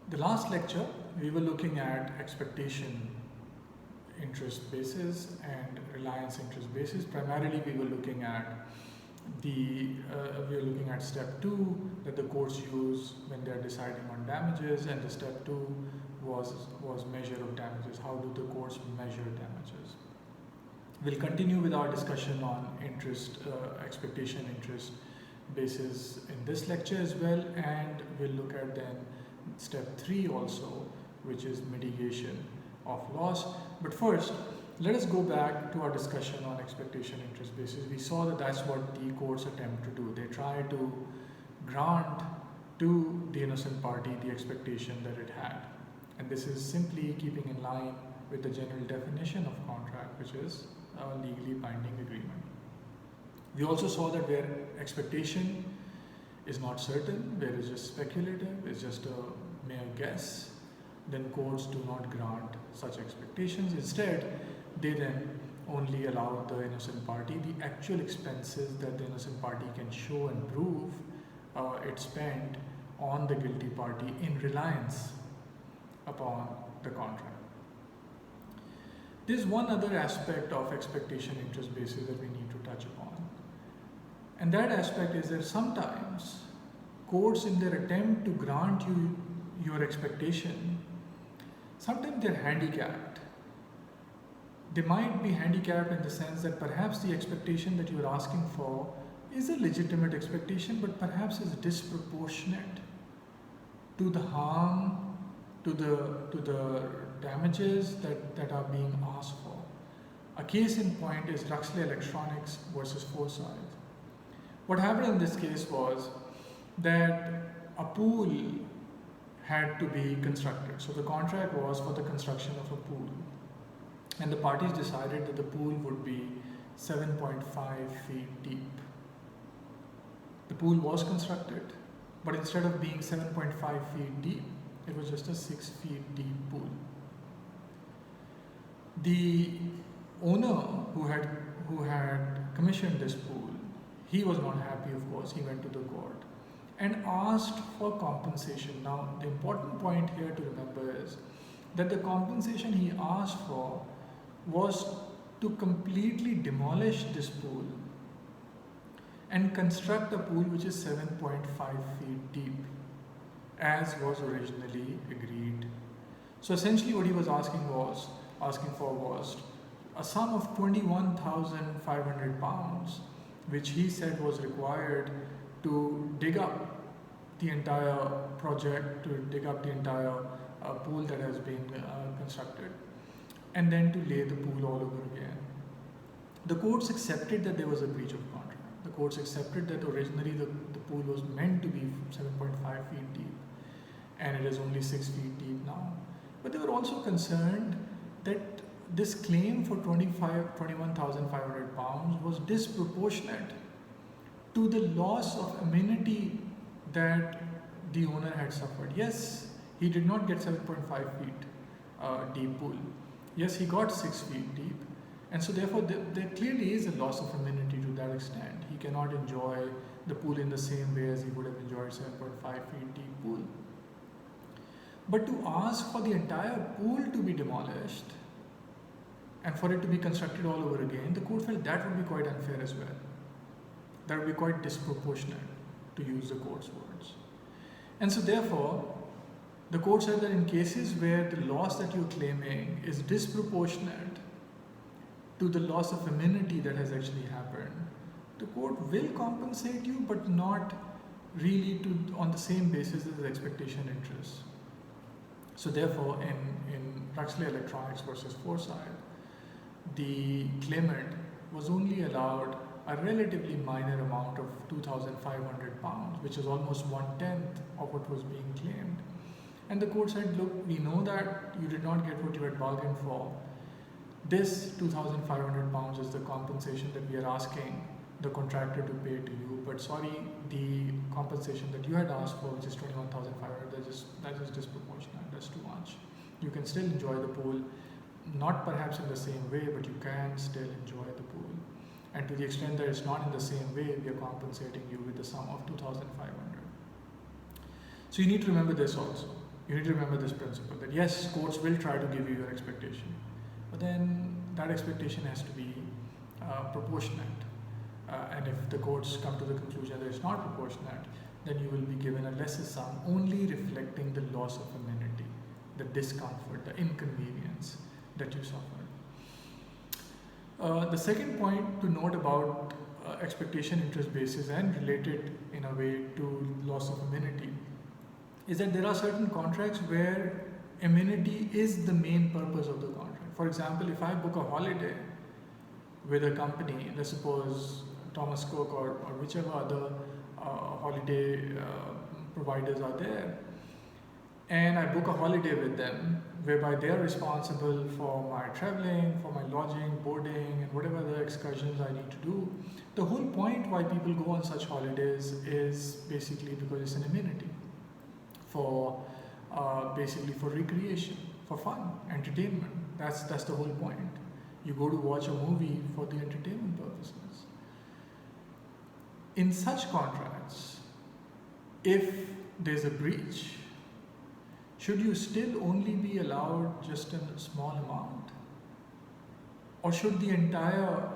The last lecture, we were looking at expectation interest basis and reliance interest basis. Primarily, we were looking at step two that the courts use when they are deciding on damages, and the step two was measure of damages. How do the courts measure damages? We'll continue with our discussion on expectation interest basis in this lecture as well, and we'll look at then step 3 also, which is mitigation of loss. But first, let us go back to our discussion on expectation interest basis. We saw that that's what the courts attempt to do. They try to grant to the innocent party the expectation that it had. And this is simply keeping in line with the general definition of contract, which is a legally binding agreement. We also saw that where expectation is not certain, where it's just speculative, it's just a mere guess, then courts do not grant such expectations. Instead, they then only allow the innocent party the actual expenses that the innocent party can show and prove it spent on the guilty party in reliance upon the contract. There's one other aspect of expectation interest basis that we need to touch upon. And that aspect is that sometimes courts, in their attempt to grant you your expectation, sometimes they're handicapped. They might be handicapped in the sense that perhaps the expectation that you're asking for is a legitimate expectation, but perhaps is disproportionate to the harm, to the damages that are being asked for. A case in point is Ruxley Electronics versus Forsyth. What happened in this case was that a pool had to be constructed. So the contract was for the construction of a pool. And the parties decided that the pool would be 7.5 feet deep. The pool was constructed, but instead of being 7.5 feet deep, it was just a 6 feet deep pool. The owner who had commissioned this pool, he was not happy, of course. He went to the court and asked for compensation. Now, the important point here to remember is that the compensation he asked for was to completely demolish this pool and construct a pool which is 7.5 feet deep, as was originally agreed. So essentially what he was asking for was a sum of 21,500 pounds, which he said was required to dig up the entire project, to dig up the entire pool that has been constructed, and then to lay the pool all over again. The courts accepted that there was a breach of contract. The courts accepted that originally the pool was meant to be 7.5 feet deep, and it is only 6 feet deep now. But they were also concerned that this claim for 21,500 pounds was disproportionate to the loss of amenity that the owner had suffered. Yes, he did not get 7.5 feet deep pool. Yes, he got 6 feet deep. And so therefore there clearly is a loss of amenity to that extent. He cannot enjoy the pool in the same way as he would have enjoyed 7.5 feet deep pool. But to ask for the entire pool to be demolished and for it to be constructed all over again, the court felt that would be quite unfair as well. That would be quite disproportionate, to use the court's words. And so therefore, the court said that in cases where the loss that you're claiming is disproportionate to the loss of amenity that has actually happened, the court will compensate you, but not really on the same basis as expectation interest. So therefore, in Ruxley Electronics versus Forsyth, the claimant was only allowed a relatively minor amount of 2,500 pounds, which is almost 1/10 of what was being claimed. And the court said, look, we know that you did not get what you had bargained for. This 2,500 pounds is the compensation that we are asking the contractor to pay to you, but sorry, the compensation that you had asked for, which is 21,500, that is disproportionate, that's too much. You can still enjoy the pool, not perhaps in the same way, but you can still enjoy the pool. And to the extent that it's not in the same way, we are compensating you with the sum of 2,500. So you need to remember this also. You need to remember this principle that yes, courts will try to give you your expectation, but then that expectation has to be proportionate. And if the courts come to the conclusion that it's not proportionate, then you will be given a lesser sum, only reflecting the loss of amenity, the discomfort, the inconvenience that you suffered. The second point to note about expectation interest basis and related in a way to loss of amenity is that there are certain contracts where amenity is the main purpose of the contract. For example, if I book a holiday with a company, let's suppose Thomas Cook or whichever other holiday providers are there, and I book a holiday with them whereby they are responsible for my traveling, for my lodging, boarding, and whatever other excursions I need to do. The whole point why people go on such holidays is basically because it's an amenity for basically for recreation, for fun, entertainment. That's the whole point. You go to watch a movie for the entertainment purposes. In such contracts, if there's a breach, should you still only be allowed just a small amount? Or should the entire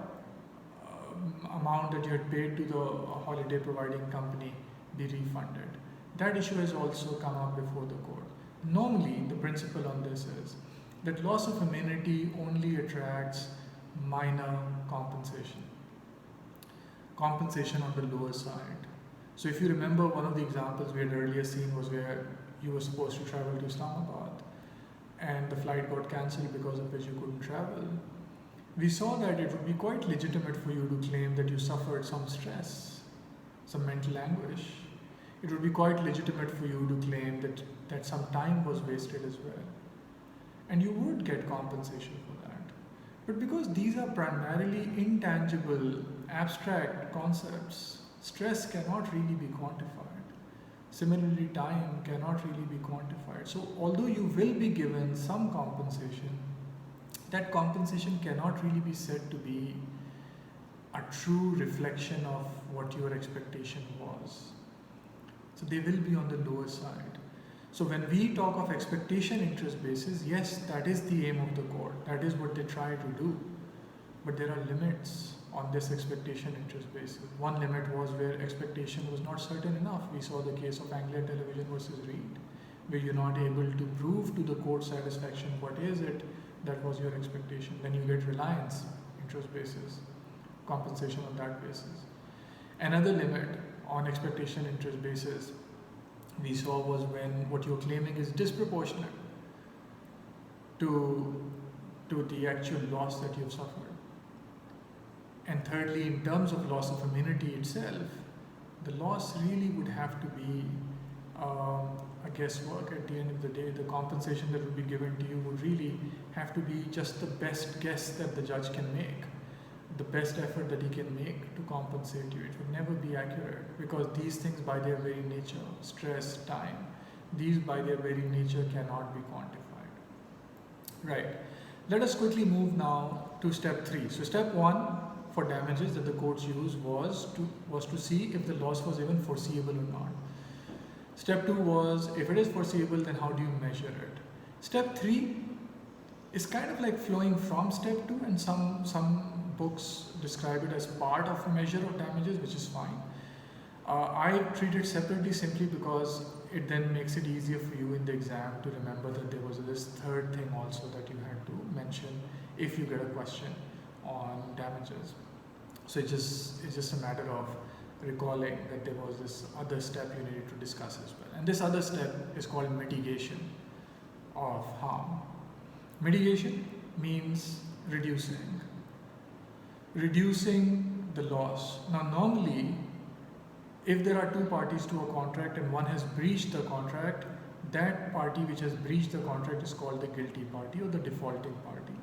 amount that you had paid to the holiday providing company be refunded? That issue has also come up before the court. Normally, the principle on this is that loss of amenity only attracts minor compensation. Compensation on the lower side. So if you remember, one of the examples we had earlier seen was where you were supposed to travel to Islamabad and the flight got cancelled because of which you couldn't travel. We saw that it would be quite legitimate for you to claim that you suffered some stress, some mental anguish. It would be quite legitimate for you to claim that some time was wasted as well. And you would get compensation for that. But because these are primarily intangible, abstract concepts, stress cannot really be quantified. Similarly, time cannot really be quantified. So although you will be given some compensation, that compensation cannot really be said to be a true reflection of what your expectation was. So they will be on the lower side. So when we talk of expectation interest basis, yes, that is the aim of the court. That is what they try to do. But there are limits on this expectation interest basis. One limit was where expectation was not certain enough. We saw the case of Anglia Television versus Reed, where you're not able to prove to the court satisfaction what is it that was your expectation. Then you get reliance interest basis, compensation on that basis. Another limit on expectation interest basis we saw was when what you're claiming is disproportionate to the actual loss that you've suffered. And thirdly, in terms of loss of amenity itself, the loss really would have to be a guesswork at the end of the day. The compensation that would be given to you would really have to be just the best guess that the judge can make, the best effort that he can make to compensate you. It would never be accurate because these things by their very nature, stress, time, these by their very nature cannot be quantified. Right. Let us quickly move now to step 3. So step 1 for damages that the courts used was to see if the loss was even foreseeable or not. Step 2 was, if it is foreseeable, then how do you measure it? Step 3 is kind of like flowing from step 2, and some books describe it as part of a measure of damages, which is fine. I treat it separately simply because it then makes it easier for you in the exam to remember that there was this third thing also that you had to mention if you get a question on damages. So it's just a matter of recalling that there was this other step you needed to discuss as well. And this other step is called mitigation of harm. Mitigation means reducing the loss. Now normally, if there are two parties to a contract and one has breached the contract, that party which has breached the contract is called the guilty party or the defaulting party.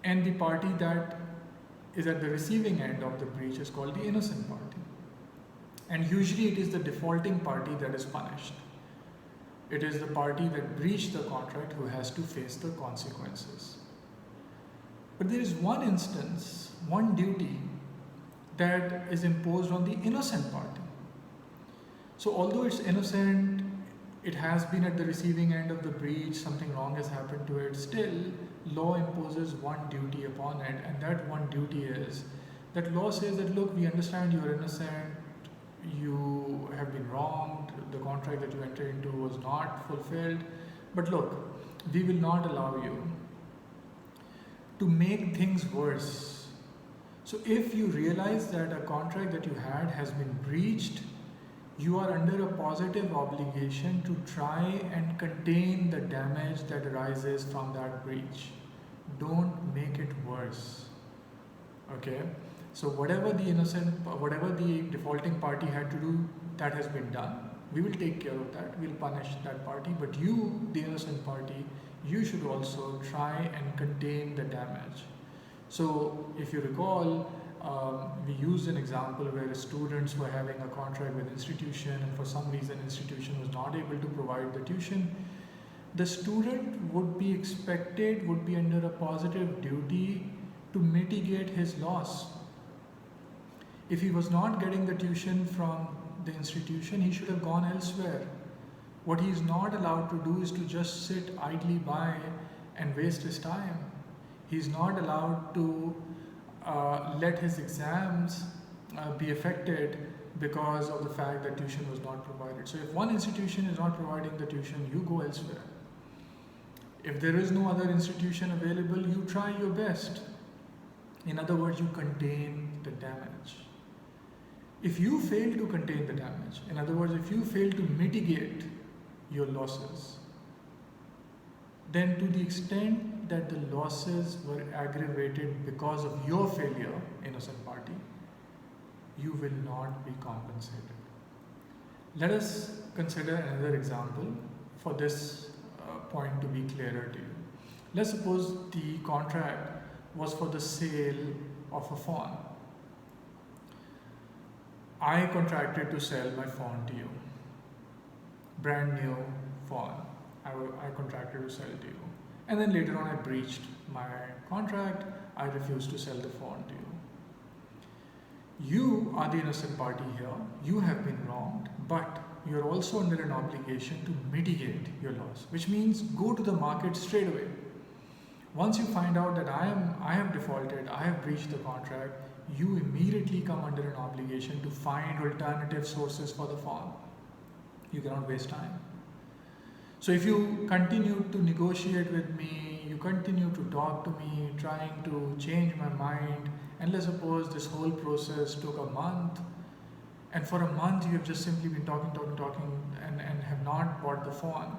And the party that is at the receiving end of the breach is called the innocent party. And usually it is the defaulting party that is punished. It is the party that breached the contract who has to face the consequences. But there is one instance, one duty that is imposed on the innocent party. So although it's innocent it has been at the receiving end of the breach, something wrong has happened to it, still law imposes one duty upon it, and that one duty is that law says that look, we understand you are innocent, you have been wronged, the contract that you entered into was not fulfilled, but look, we will not allow you to make things worse. So if you realize that a contract that you had has been breached, you are under a positive obligation to try and contain the damage that arises from that breach. Don't make it worse. Okay? So whatever the defaulting party had to do, that has been done. We will take care of that. We'll punish that party. But you, the innocent party, you should also try and contain the damage. So if you recall, we used an example where students were having a contract with institution, and for some reason institution was not able to provide the tuition. The student would be under a positive duty to mitigate his loss. If he was not getting the tuition from the institution, he should have gone elsewhere. What he is not allowed to do is to just sit idly by and waste his time. He is not allowed to let his exams be affected because of the fact that tuition was not provided. So if one institution is not providing the tuition, you go elsewhere. If there is no other institution available, you try your best. In other words, you contain the damage. If you fail to contain the damage, in other words, if you fail to mitigate your losses, then to the extent that the losses were aggravated because of your failure, innocent party, you will not be compensated. Let us consider another example for this point to be clearer to you. Let's suppose the contract was for the sale of a phone. I contracted to sell my phone to you. Brand new phone. I contracted to sell to you. And then later on I breached my contract. I refused to sell the phone to you. You are the innocent party here. You have been wronged, but you're also under an obligation to mitigate your loss, which means go to the market straight away. Once you find out that I have defaulted, I have breached the contract, you immediately come under an obligation to find alternative sources for the phone. You cannot waste time. So if you continue to negotiate with me, you continue to talk to me, trying to change my mind, and let's suppose this whole process took a month, and for a month you have just simply been talking and have not bought the phone.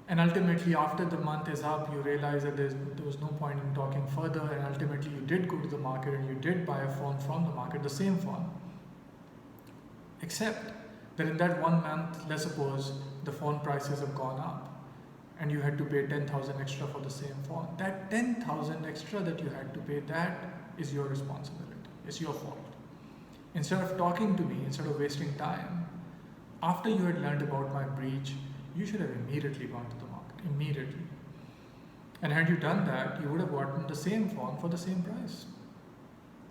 And ultimately, after the month is up, you realize that there was no point in talking further, and ultimately you did go to the market and you did buy a phone from the market, the same phone. Except that in that 1 month, let's suppose the phone prices have gone up and you had to pay 10,000 extra for the same phone. That 10,000 extra that you had to pay, that is your responsibility. It's your fault. Instead of talking to me, instead of wasting time, after you had learned about my breach, you should have immediately gone to the market, immediately. And had you done that, you would have gotten the same phone for the same price.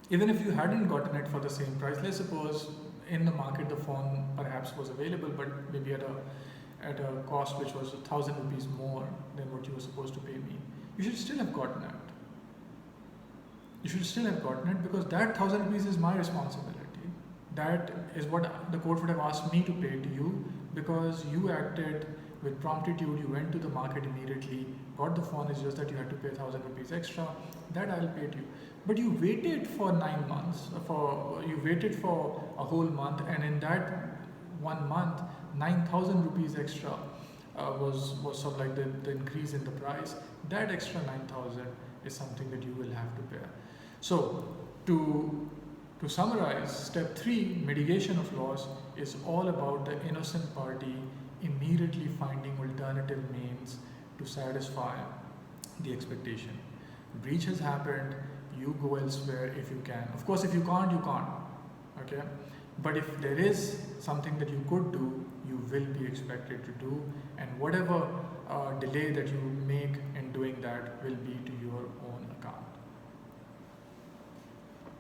Even if you hadn't gotten it for the same price, let's suppose in the market the phone perhaps was available, but maybe at a cost which was 1,000 rupees more than what you were supposed to pay me, you should still have gotten it. You should still have gotten it because that 1,000 rupees is my responsibility. That is what the court would have asked me to pay to you because you acted with promptitude, you went to the market immediately, got the phone, it's just that you had to pay 1,000 rupees extra, that I'll pay to you. But you waited for 9 months, you waited for a whole month, and in that 1 month, 9,000 rupees extra was sort of like the increase in the price. That extra 9,000 is something that you will have to bear. So to summarize, step 3, mitigation of loss, is all about the innocent party immediately finding alternative means to satisfy the expectation. Breach has happened, you go elsewhere if you can. Of course, if you can't, you can't. Okay? But if there is something that you could do, you will be expected to do, and whatever delay that you make in doing that will be to your own